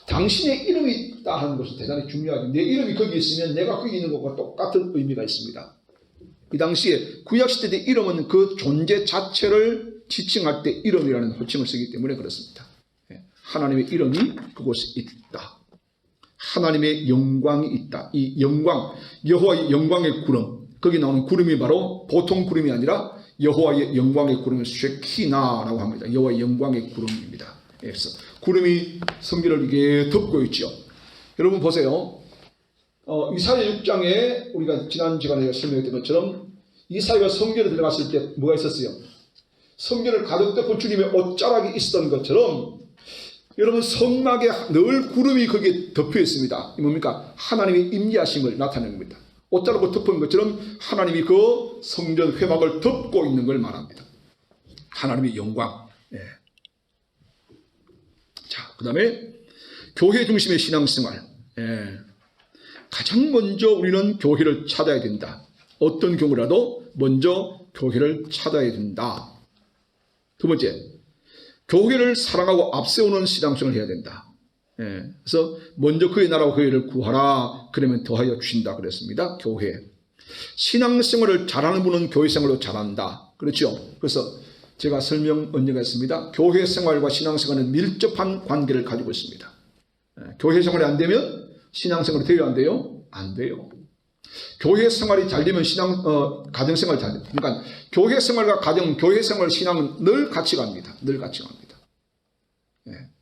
당신의 이름이 있다 하는 것은 대단히 중요하죠. 내 이름이 거기 있으면 내가 거기 있는 것과 똑같은 의미가 있습니다. 이 당시에 구약시대 때 이름은 그 존재 자체를 지칭할 때 이름이라는 호칭을 쓰기 때문에 그렇습니다. 하나님의 이름이 그곳에 있다. 하나님의 영광이 있다. 이 영광, 여호와의 영광의 구름, 거기 나오는 구름이 바로 보통 구름이 아니라 여호와의 영광의 구름을 쉐키나라고 합니다. 여호와의 영광의 구름입니다. 그래서 구름이 성전을 이게 덮고 있죠. 여러분 보세요. 이사야 6장에 우리가 지난 시간에 설명했던 것처럼 이사야가 성전에 들어갔을 때 뭐가 있었어요? 성전을 가득 덮고 주님의 옷자락이 있었던 것처럼 여러분 성막에 늘 구름이 거기에 덮여 있습니다. 이 뭡니까? 하나님의 임재하심을 나타내는 겁니다. 옷자락으로 덮은 것처럼 하나님이 그 성전 회막을 덮고 있는 걸 말합니다. 하나님의 영광. 자, 그 다음에 교회 중심의 신앙생활. 가장 먼저 우리는 교회를 찾아야 된다. 어떤 경우라도 먼저 교회를 찾아야 된다. 두 번째, 교회를 사랑하고 앞세우는 신앙생활을 해야 된다. 그래서 먼저 그의 나라와 교회를 구하라. 그러면 더하여 주신다 그랬습니다. 교회. 신앙생활을 잘하는 분은 교회생활도 잘한다. 그렇죠? 그래서 제가 설명 언제가 했습니다. 교회생활과 신앙생활은 밀접한 관계를 가지고 있습니다. 교회생활이 안 되면 신앙생활이 돼요, 안 돼요? 안 돼요. 교회생활이 잘 되면 가정생활이 잘 됩니다. 그러니까 교회생활과 가정, 교회생활, 신앙은 늘 같이 갑니다. 늘 같이 갑니다.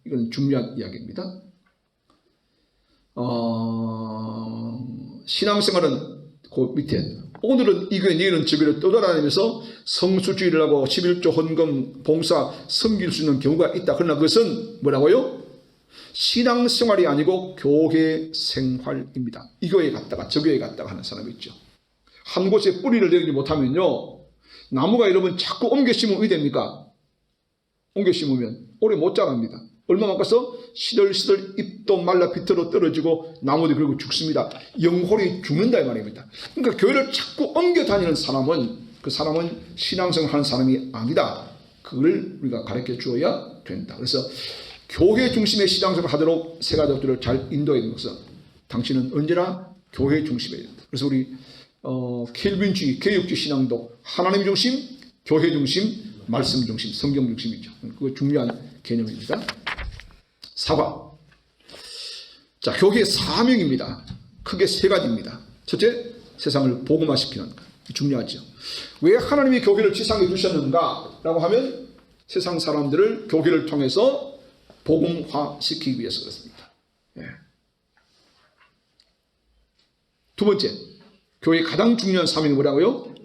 이건 중요한 이야기입니다. 신앙생활은 그 밑에 오늘은 이 교회 내일은 저 교회를 떠돌아다니면서 성수주의를 하고 11조 헌금 봉사 섬길 수 있는 경우가 있다. 그러나 그것은 뭐라고요? 신앙생활이 아니고 교회생활입니다. 이 교회에 갔다가 저 교회에 갔다가 하는 사람이 있죠. 한 곳에 뿌리를 내리지 못하면요, 나무가 여러분 자꾸 옮겨 심으면 어떻게 됩니까? 옮겨 심으면 오래 못 자랍니다. 얼마만 가서 시들시들 잎도 말라 비틀어 떨어지고 나무도 그리고 죽습니다. 영혼이 죽는다 이 말입니다. 그러니까 교회를 자꾸 옮겨 다니는 사람은 그 사람은 신앙생활 하는 사람이 아니다. 그걸 우리가 가르쳐 주어야 된다. 그래서 교회 중심의 신앙생활을 하도록 세 가족들을 잘 인도해야 되는 것은 당신은 언제나 교회 중심이어야 된다. 그래서 우리 켈빈주의, 개혁주의 신앙도 하나님 중심, 교회 중심, 말씀 중심, 성경 중심이죠. 그거 중요한 개념입니다. 사과. 자, 교회의 사명입니다. 크게 세 가지입니다. 첫째, 세상을 복음화시키는 것. 중요하죠. 왜 하나님이 교회를 지상에 두셨는가? 라고 하면 세상 사람들을 교회를 통해서 복음화시키기 위해서 그렇습니다. 두 번째, 교회의 가장 중요한 사명이 뭐라고요?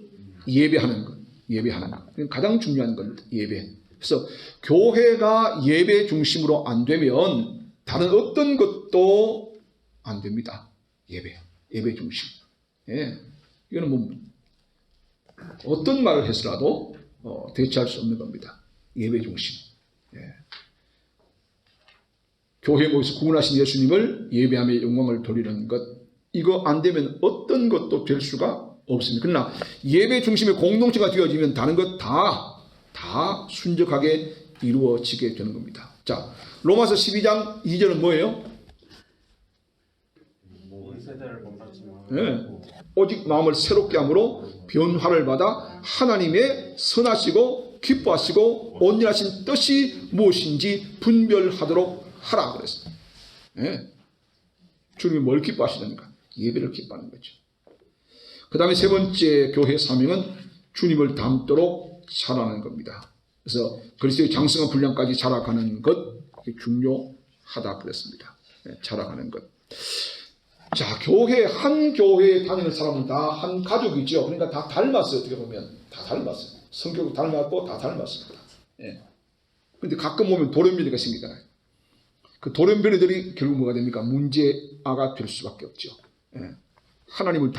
예배하는 것. 예배하는 것. 가장 중요한 겁니다. 예배. 그래서 교회가 예배 중심으로 안 되면 다른 어떤 것도 안 됩니다. 예배 중심. 이거는 뭐 어떤 말을 해서라도 대체할 수 없는 겁니다. 예배 중심. 교회 모여서 구원하신 예수님을 예배하며 영광을 돌리는 것, 이거 안 되면 어떤 것도 될 수가 없습니다. 그러나 예배 중심의 공동체가 되어지면 다른 것 다 순적하게 이루어지게 되는 겁니다. 자, 로마서 12장 2절은 뭐예요? 오직 마음을 새롭게 함으로 변화를 받아 하나님의 선하시고 기뻐하시고 온전하신 뜻이 무엇인지 분별하도록 하라 그랬어요. 주님이 뭘 기뻐하시는가? 예배를 기뻐하는 거죠. 그 다음에 세 번째 교회 사명은 주님을 닮도록 자라는 겁니다. 그래서 그리스도의 장성한 분량까지 자라가는 것, 중요하다 그랬습니다. 자라가는 것. 자, 한 교회에 다니는 사람은 다 한 가족이죠. 그러니까 다 닮았어요. 어떻게 보면 다 닮았어요. 성격도 닮았고 다 닮았습니다. 그런데 가끔 보면 돌연변이가 생기잖아요. 그 돌연변이들이 결국 뭐가 됩니까? 문제아가 될 수밖에 없죠. 하나님을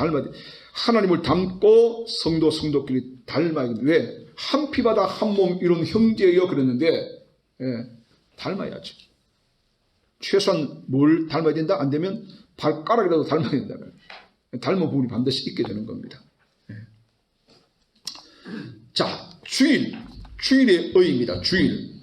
닮고 성도끼리 닮아야 됩니다. 왜? 한 피바다 한 몸 이룬 형제여 그랬는데 닮아야죠. 최소한 뭘 닮아야 된다? 안 되면 발가락이라도 닮아야 된다. 닮은 부분이 반드시 있게 되는 겁니다. 자, 주일의 의의입니다. 주일.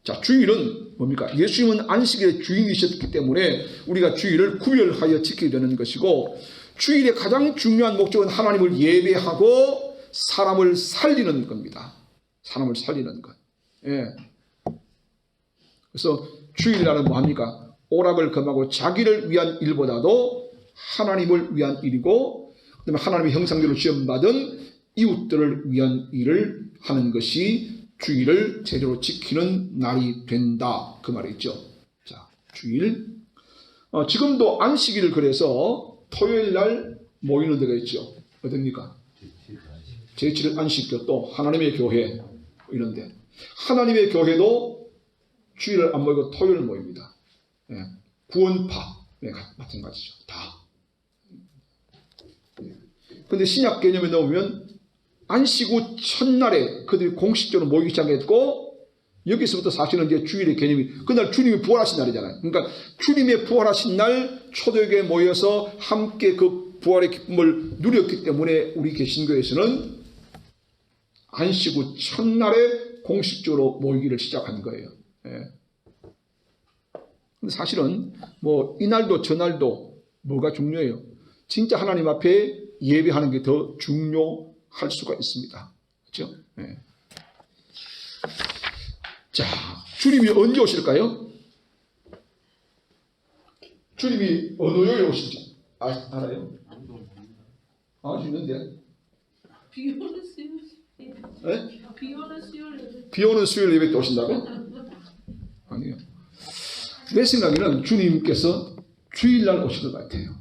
자, 주일은 뭡니까? 예수님은 안식일의 주인이셨기 때문에 우리가 주일을 구별하여 지키게 되는 것이고, 주일의 가장 중요한 목적은 하나님을 예배하고 사람을 살리는 겁니다. 사람을 살리는 것. 예. 그래서 주일날은 뭐합니까? 오락을 금하고 자기를 위한 일보다도 하나님을 위한 일이고, 그다음에 하나님의 형상대로 지음받은 이웃들을 위한 일을 하는 것이 주일을 제대로 지키는 날이 된다, 그 말이죠. 자, 주일. 지금도 안식일을 그래서 토요일 날 모이는 데가 있죠. 어딥니까? 제7일 안식교, 또 하나님의 교회 이런데, 하나님의 교회도 주일을 안 모이고 토요일 모입니다. 예. 구원파, 네, 마찬가지죠. 다. 그런데 신약 개념에 넣으면 안식 후 첫날에 그들이 공식적으로 모이기 시작했고, 여기서부터 사실은 이제 주일의 개념이, 그날 주님이 부활하신 날이잖아요. 그러니까 주님의 부활하신 날 초대교회에 모여서 함께 그 부활의 기쁨을 누렸기 때문에 우리 개신교에서는 안식 후 첫날에 공식적으로 모이기를 시작한 거예요. 예. 근데 사실은 뭐 이날도 저날도 뭐가 중요해요? 진짜 하나님 앞에 예배하는 게 더 중요할 수가 있습니다. 그렇죠? 네. 자, 주님이 언제 오실까요? 주님이 어느 요일에 오실지 알아요? 알 수 있는데. 비 오는 수요일. 네? 비 오는 수요일. 비 오는 수요일 예배 때 오신다고? 아니요. 내 생각에는 주님께서 주일날 오실 것 같아요.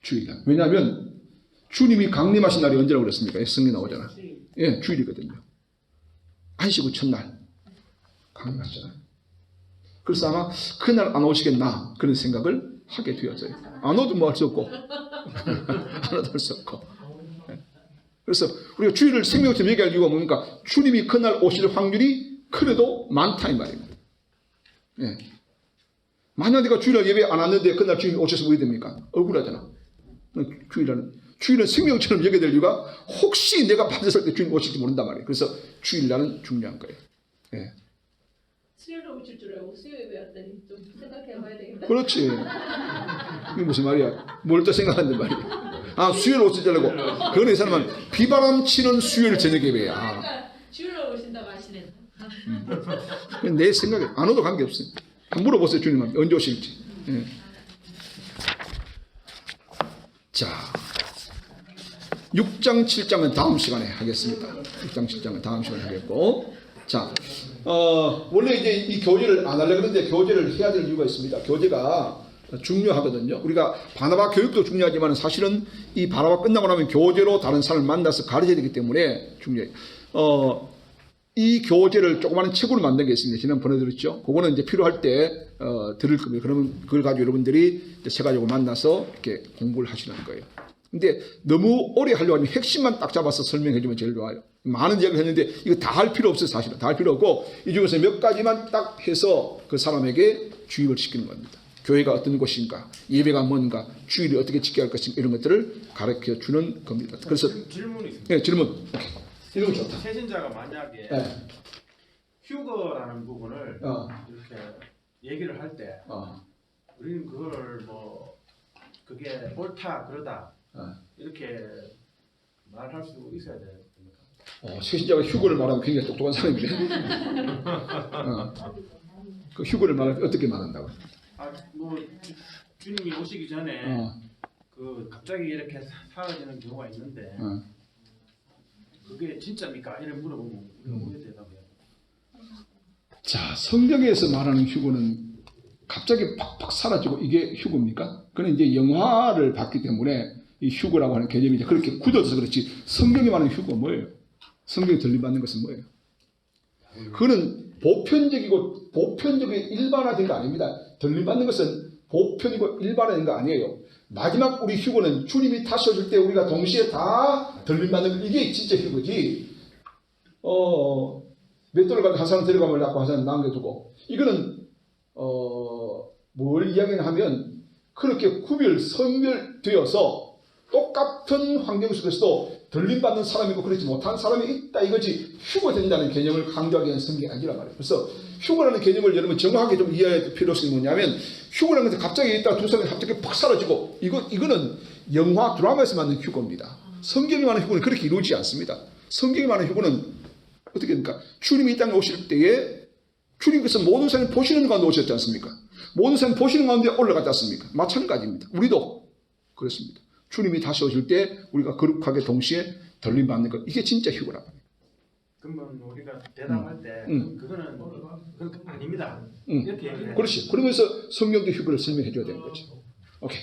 주일날. 왜냐하면 주님이 강림하신 날이 언제라고 그랬습니까? 성경에 나오잖아. 예, 주일이거든요. 안식 후 첫날 강림하셨잖아요. 그래서 아마 그날 안 오시겠나 그런 생각을 하게 되었어요. 안 오도 뭐 할 수 없고 안 오도 할 수 없고. 그래서 우리가 주일을 생명처럼 얘기할 이유가 뭡니까? 주님이 그날 오실 확률이 그래도 많다 이 말입니다. 예. 만약 내가 주일날 예배 안 왔는데 그날 주님이 오셔서 뭐 됩니까? 억울하잖아. 주일은 생명처럼 얘기될 이유가 혹시 내가 받았을 때 주님 오실지 모른단 말이에요. 그래서 주일날은 중요한 거예요. 예. 수요일에 오실 줄 알고 수요 예배 왔더니 좀 생각해봐야 되겠다. 그렇지. 이게 무슨 말이야? 뭘 또 생각하는데 말이야. 아, 수요일 오실 줄 알고. 그런 이 사람은 비바람 치는 수요일 저녁 예배야. 그러니까 주일에 오신다고 하시네. 내 생각에 안 와도 관계없어요. 한번 물어보세요. 주님한테 언제 오실지. 예. 자, 6장 7장은 다음 시간에 하겠습니다. 6장 7장은 다음 시간에 하겠고, 자, 원래 이제 이 교제를 안 하려고 그러는데 교제를 해야 될 이유가 있습니다. 교제가 중요하거든요. 우리가 바나바 교육도 중요하지만 사실은 이 바나바 끝나고 나면 교제로 다른 사람을 만나서 가르쳐야 되기 때문에 중요해요. 이 교재를 조그마한 책으로 만든 게 있습니다. 지난 보내드렸죠. 그거는 이제 필요할 때 들을 겁니다. 그러면 그걸 가지고 여러분들이 세 가지고 만나서 이렇게 공부를 하시는 거예요. 근데 너무 오래 하려고 하면 핵심만 딱 잡아서 설명해주면 제일 좋아요. 많은 이야기를 했는데 이거 다 할 필요 없어요. 사실은 다 할 필요 없고 이 중에서 몇 가지만 딱 해서 그 사람에게 주입을 시키는 겁니다. 교회가 어떤 곳인가, 예배가 뭔가, 주일이 어떻게 지켜야 할 것인가 이런 것들을 가르쳐 주는 겁니다. 그래서 질문이 있습니다. 네, 질문. 이런 거 좋다. 세신자가 만약에 네. 휴거라는 부분을 이렇게 얘기를 할 때 우리는 그걸 뭐 그게 옳다 그러다 이렇게 말할 수 있어야 됩니까? 세신자가 휴거를 말하면 굉장히 똑똑한 사람이네. 그 휴거를 말하면 어떻게 말한다고? 뭐 주님이 오시기 전에 그 갑자기 이렇게 사라지는 경우가 있는데 그게 진짜입니까? 이렇게 물어보면 우리가 뭐에 대답해요? 자, 성경에서 말하는 휴거는 갑자기 팍팍 사라지고 이게 휴거입니까? 그는 이제 영화를 봤기 때문에 이 휴거라고 하는 개념이 이제 그렇게 굳어서 그렇지 성경이 말하는 휴거 뭐예요? 성경이 들림받는 것은 뭐예요? 그거는 보편적인 일반화된 거 아닙니다. 들림받는 것은 보편이고 일반화된 거 아니에요. 마지막 우리 휴거는 주님이 다시 오실 때 우리가 동시에 다 들림받는 거, 이게 진짜 휴거지. 맷돌을 가지고 한 사람 데려가면 낳고 한 사람 남겨두고, 이거는 뭘 이야기를 하면 그렇게 선별되어서 똑같은 환경 속에서도 들림받는 사람이고 그렇지 못한 사람이 있다 이거지, 휴거된다는 개념을 강조하기 위한 성경이 아니란 말이에요. 그래서 휴거라는 개념을 여러분 정확하게 좀 이해할 필요성이 뭐냐면, 휴거라는 것은 갑자기 있다가 두 사람이 갑자기 팍 사라지고, 이거는 영화 드라마에서 만든 휴거입니다. 성경에 말하는 휴거는 그렇게 이루어지지 않습니다. 성경에 말하는 휴거는 어떻게 됩니까? 주님이 이 땅에 오실 때에 주님께서 모든 사람이 보시는 가운데 오셨지 않습니까? 모든 사람이 보시는 가운데 올라갔지 않습니까? 마찬가지입니다. 우리도 그렇습니다. 주님이 다시 오실 때 우리가 거룩하게 동시에 들림받는 것, 이게 진짜 휴거랍니다. 그러면 우리가 대답할 때 그거는 아닙니다. 응. 이렇게 얘기해요. 그렇지. 그러면서 성경도 휴거를 설명해 줘야 되는 거지. 오케이.